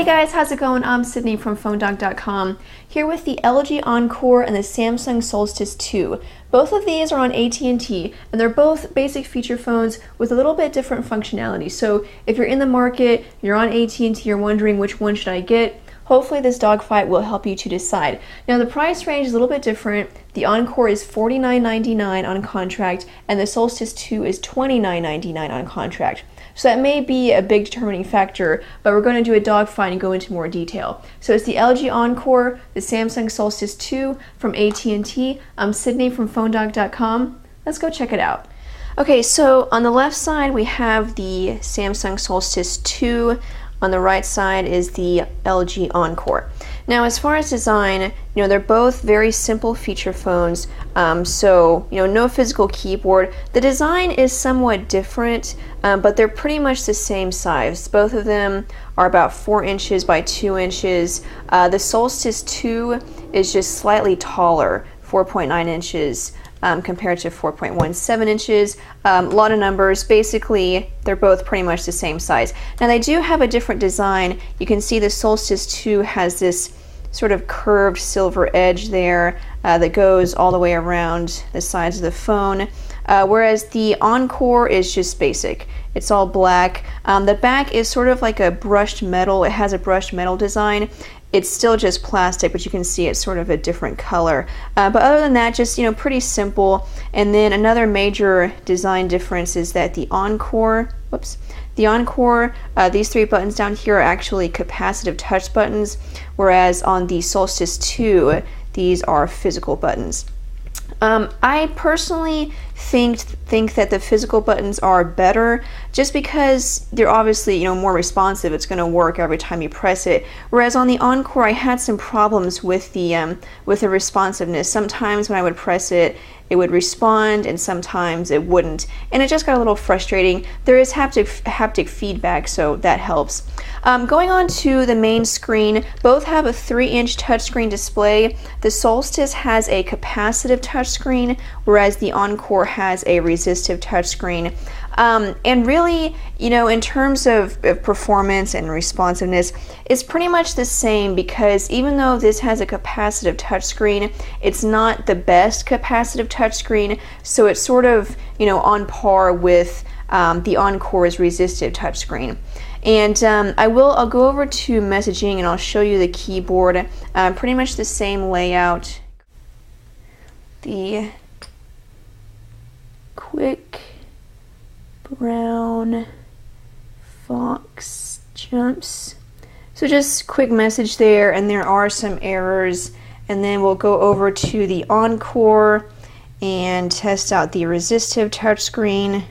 Hey guys, how's it going? I'm Sydney from PhoneDog.com, here with the LG Encore and the Samsung Solstice 2. Both of these are on AT&T, and they're both basic feature phones with a little bit different functionality. So if you're in the market, you're on AT&T, you're wondering which one should I get, hopefully this Dogfight will help you to decide. Now the price range is a little bit different. The Encore is $49.99 on contract, and the Solstice 2 is $29.99 on contract. So that may be a big determining factor, but we're going to do a dogfight and go into more detail. So it's the LG Encore, the Samsung Solstice 2 from AT&T. I'm Sydney from PhoneDog.com. Let's go check it out. Okay, so on the left side we have the Samsung Solstice 2. On the right side is the LG Encore. Now as far as design, they're both very simple feature phones, so no physical keyboard. The design is somewhat different, but they're pretty much the same size. Both of them are about 4 inches by 2 inches. The Solstice 2 is just slightly taller, 4.9 inches. Compared to 4.17 inches. A lot of numbers. Basically, they're both pretty much the same size. Now they do have a different design. You can see the Solstice 2 has this sort of curved silver edge there that goes all the way around the sides of the phone, whereas the Encore is just basic. It's all black. The back is sort of like a brushed metal. It has a brushed metal design. It's still just plastic, but you can see it's sort of a different color. But other than that, just pretty simple. And then another major design difference is that the Encore, these 3 buttons down here are actually capacitive touch buttons, whereas on the Solstice 2, these are physical buttons. I personally think that the physical buttons are better just because they're obviously more responsive. It's going to work every time you press it, whereas on the Encore I had some problems with the responsiveness. Sometimes when I would press it, it would respond, and sometimes it wouldn't, and it just got a little frustrating. There is haptic feedback, so that helps. Going on to the main screen, both have a 3-inch touchscreen display. The Solstice has a capacitive touchscreen, whereas the Encore has a resistive touchscreen. And really, in terms of performance and responsiveness, it's pretty much the same, because even though this has a capacitive touchscreen, it's not the best capacitive touchscreen, so it's sort of, on par with the Encore's resistive touchscreen. And I'll go over to messaging and I'll show you the keyboard. Pretty much the same layout. The quick brown fox jumps. So just quick message there, and there are some errors. And then we'll go over to the Encore and test out the resistive touchscreen.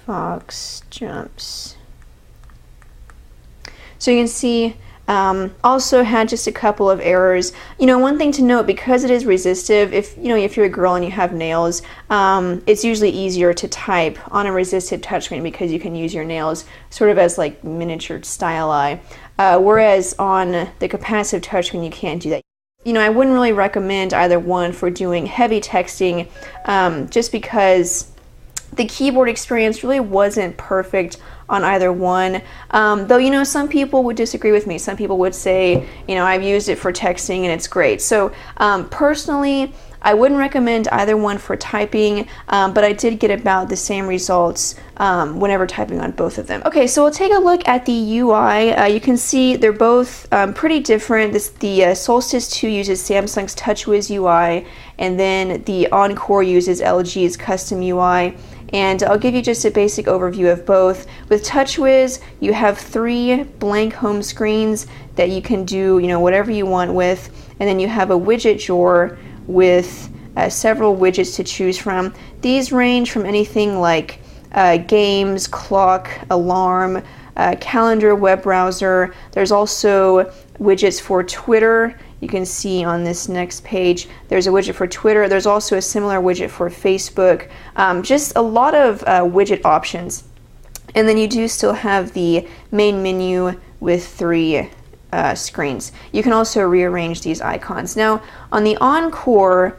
Fox jumps. So you can see also had just a couple of errors. One thing to note, because it is resistive, if you're a girl and you have nails, it's usually easier to type on a resistive touchscreen because you can use your nails sort of as like miniature styli, whereas on the capacitive touchscreen you can't do that. I wouldn't really recommend either one for doing heavy texting, just because the keyboard experience really wasn't perfect on either one. Though, some people would disagree with me. Some people would say, I've used it for texting and it's great. So personally, I wouldn't recommend either one for typing, but I did get about the same results whenever typing on both of them. Okay, so we'll take a look at the UI. You can see they're both pretty different. The Solstice 2 uses Samsung's TouchWiz UI, and then the Encore uses LG's custom UI. And I'll give you just a basic overview of both. With TouchWiz, you have 3 blank home screens that you can do, whatever you want with, and then you have a widget drawer with several widgets to choose from. These range from anything like games, clock, alarm, calendar, web browser. There's also widgets for Twitter. You can see on this next page, there's a widget for Twitter. There's also a similar widget for Facebook. Just a lot of widget options. And then you do still have the main menu with 3 screens. You can also rearrange these icons. Now, on the Encore,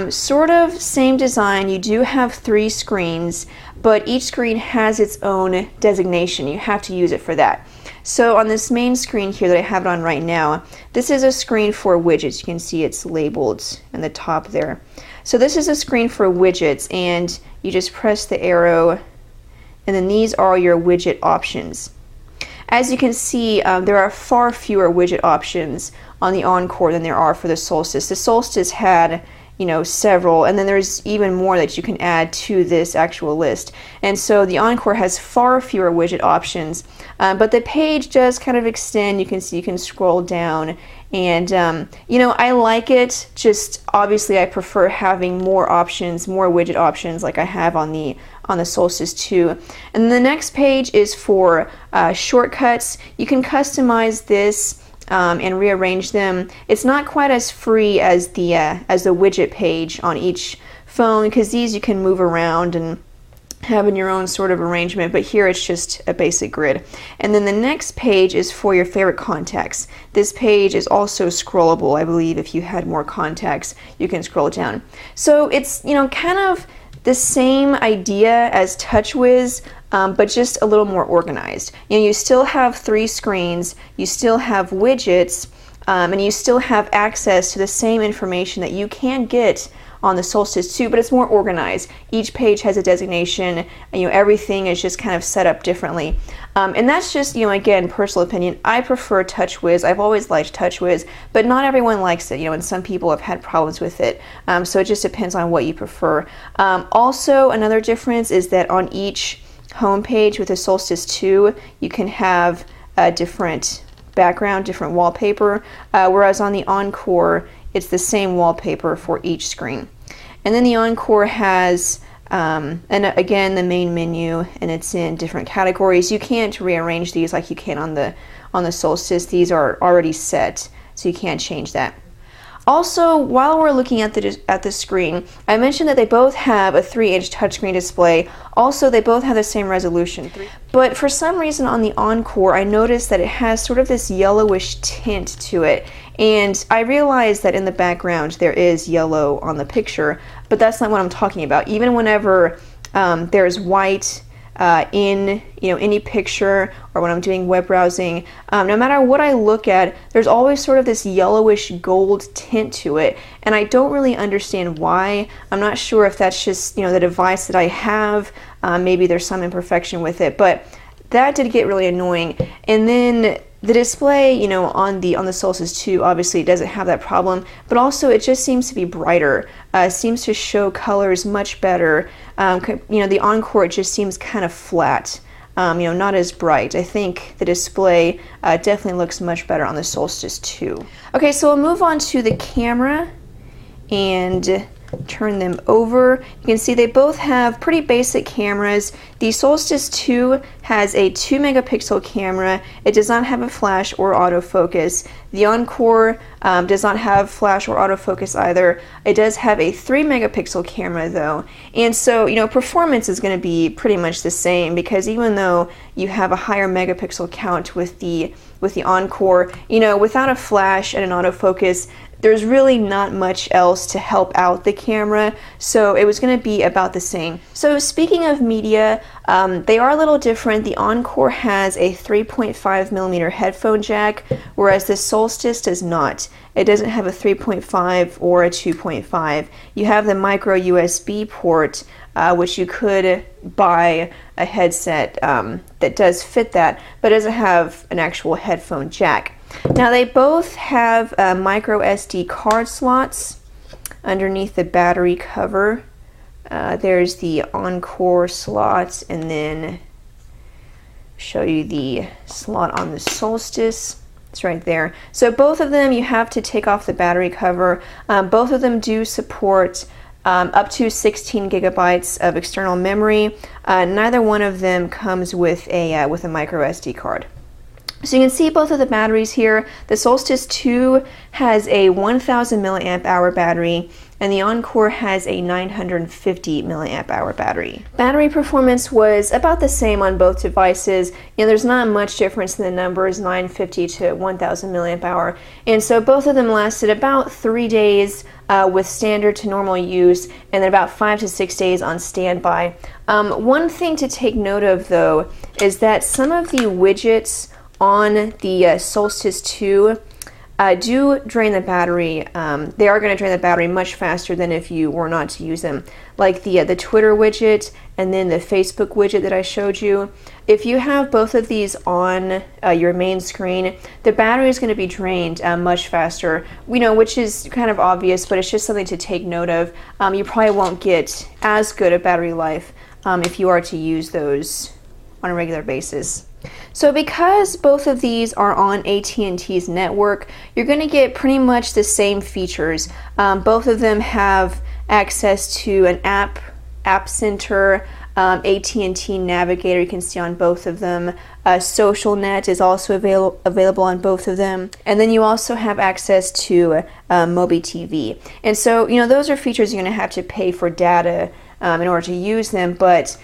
Sort of same design. You do have 3 screens, but each screen has its own designation. You have to use it for that. So on this main screen here that I have it on right now, this is a screen for widgets. You can see it's labeled in the top there. So this is a screen for widgets, and you just press the arrow, and then these are your widget options. As you can see, there are far fewer widget options on the Encore than there are for the Solstice. The Solstice had, you know, several, and then there's even more that you can add to this actual list. And so the Encore has far fewer widget options, but the page does kind of extend. You can see you can scroll down, and you know, I like it. Just obviously I prefer having more options, more widget options like I have on the Solstice 2. And the next page is for shortcuts. You can customize this and rearrange them. It's not quite as free as the widget page on each phone, because these you can move around and have in your own sort of arrangement, but here it's just a basic grid. And then the next page is for your favorite contacts. This page is also scrollable. I believe if you had more contacts, you can scroll down. So it's, you know, kind of the same idea as TouchWiz, but just a little more organized. You know, you still have 3 screens, you still have widgets, and you still have access to the same information that you can get on the Solstice 2, but it's more organized. Each page has a designation, and, you know, everything is just kind of set up differently. And that's just, you know, again, personal opinion. I prefer TouchWiz. I've always liked TouchWiz, but not everyone likes it, you know, and some people have had problems with it. So it just depends on what you prefer. Also, another difference is that on each home page with the Solstice 2, you can have a different background, different wallpaper, whereas on the Encore, it's the same wallpaper for each screen. And then the Encore has, and again, the main menu, and it's in different categories. You can't rearrange these like you can on the Solstice. These are already set, so you can't change that. Also, while we're looking at the screen, I mentioned that they both have a 3-inch touchscreen display. Also, they both have the same resolution. But for some reason on the Encore, I noticed that it has sort of this yellowish tint to it. And I realized that in the background there is yellow on the picture, but that's not what I'm talking about. Even whenever there's white in, you know, any picture, or when I'm doing web browsing, no matter what I look at, there's always sort of this yellowish gold tint to it, and I don't really understand why. I'm not sure if that's just, you know, the device that I have. Maybe there's some imperfection with it, but that did get really annoying. And then the display, you know, on the Solstice 2, obviously it doesn't have that problem, but also it just seems to be brighter. Seems to show colors much better. You know, the Encore, it just seems kind of flat. You know, not as bright. I think the display definitely looks much better on the Solstice 2. Okay, so we'll move on to the camera and turn them over. You can see they both have pretty basic cameras. The Solstice 2 has a 2-megapixel camera. It does not have a flash or autofocus. The Encore does not have flash or autofocus either. It does have a 3-megapixel camera though. And so, you know, performance is going to be pretty much the same, because even though you have a higher megapixel count with the Encore, you know, without a flash and an autofocus, there's really not much else to help out the camera, so it was going to be about the same. So speaking of media, they are a little different. The Encore has a 3.5mm headphone jack, whereas the Solstice does not. It doesn't have a 3.5 or a 2.5. You have the micro USB port, which you could buy a headset that does fit that, but doesn't have an actual headphone jack. Now they both have micro SD card slots underneath the battery cover. There's the Encore slot, and then show you the slot on the Solstice. It's right there. So both of them, you have to take off the battery cover. Both of them do support up to 16 gigabytes of external memory. Neither one of them comes with a micro SD card. So you can see both of the batteries here. The Solstice 2 has a 1000 milliamp hour battery, and the Encore has a 950 milliamp hour battery. Battery performance was about the same on both devices. There's not much difference in the numbers, 950 to 1000 milliamp hour, and so both of them lasted about 3 days with standard to normal use, and then about 5 to 6 days on standby. One thing to take note of though is that some of the widgets on the Solstice 2 do drain the battery. They are going to drain the battery much faster than if you were not to use them, like the Twitter widget and then the Facebook widget that I showed you. If you have both of these on your main screen, the battery is going to be drained much faster, which is kind of obvious, but it's just something to take note of. You probably won't get as good a battery life if you are to use those on a regular basis. So because both of these are on AT&T's network, you're going to get pretty much the same features. Both of them have access to an app center, AT&T Navigator, you can see on both of them. SocialNet is also available on both of them. And then you also have access to Mobi TV. And so, those are features you're going to have to pay for data in order to use them, but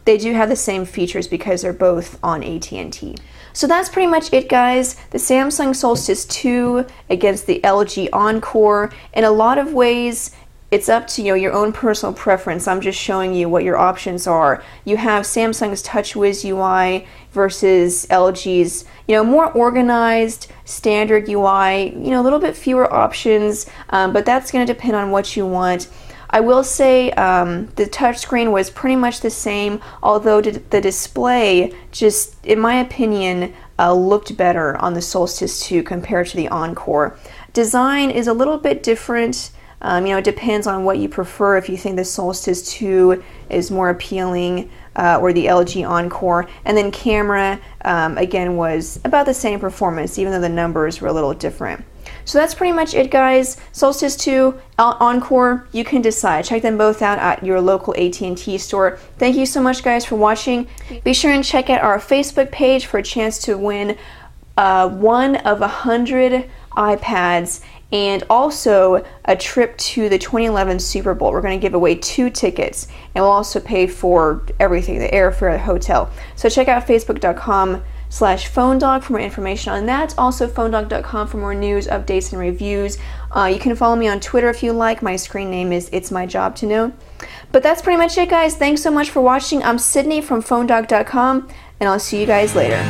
they do have the same features because they're both on AT&T. So that's pretty much it, guys. The Samsung Solstice 2 against the LG Encore. In a lot of ways, it's up to your own personal preference. I'm just showing you what your options are. You have Samsung's TouchWiz UI versus LG's, more organized, standard UI, a little bit fewer options, but that's going to depend on what you want. I will say the touchscreen was pretty much the same, although the display just, in my opinion, looked better on the Solstice 2 compared to the Encore. Design is a little bit different. It depends on what you prefer, if you think the Solstice 2 is more appealing or the LG Encore. And then camera, again, was about the same performance, even though the numbers were a little different. So that's pretty much it, guys. Solstice 2, Encore, you can decide. Check them both out at your local AT&T store. Thank you so much, guys, for watching. Be sure and check out our Facebook page for a chance to win one of 100 iPads and also a trip to the 2011 Super Bowl. We're going to give away 2 tickets, and we'll also pay for everything, the airfare, the hotel. So check out facebook.com/PhoneDog for more information on that. Also PhoneDog.com for more news, updates, and reviews. You can follow me on Twitter if you like. My screen name is It's My Job to Know. But that's pretty much it, guys. Thanks so much for watching. I'm Sydney from PhoneDog.com, and I'll see you guys later.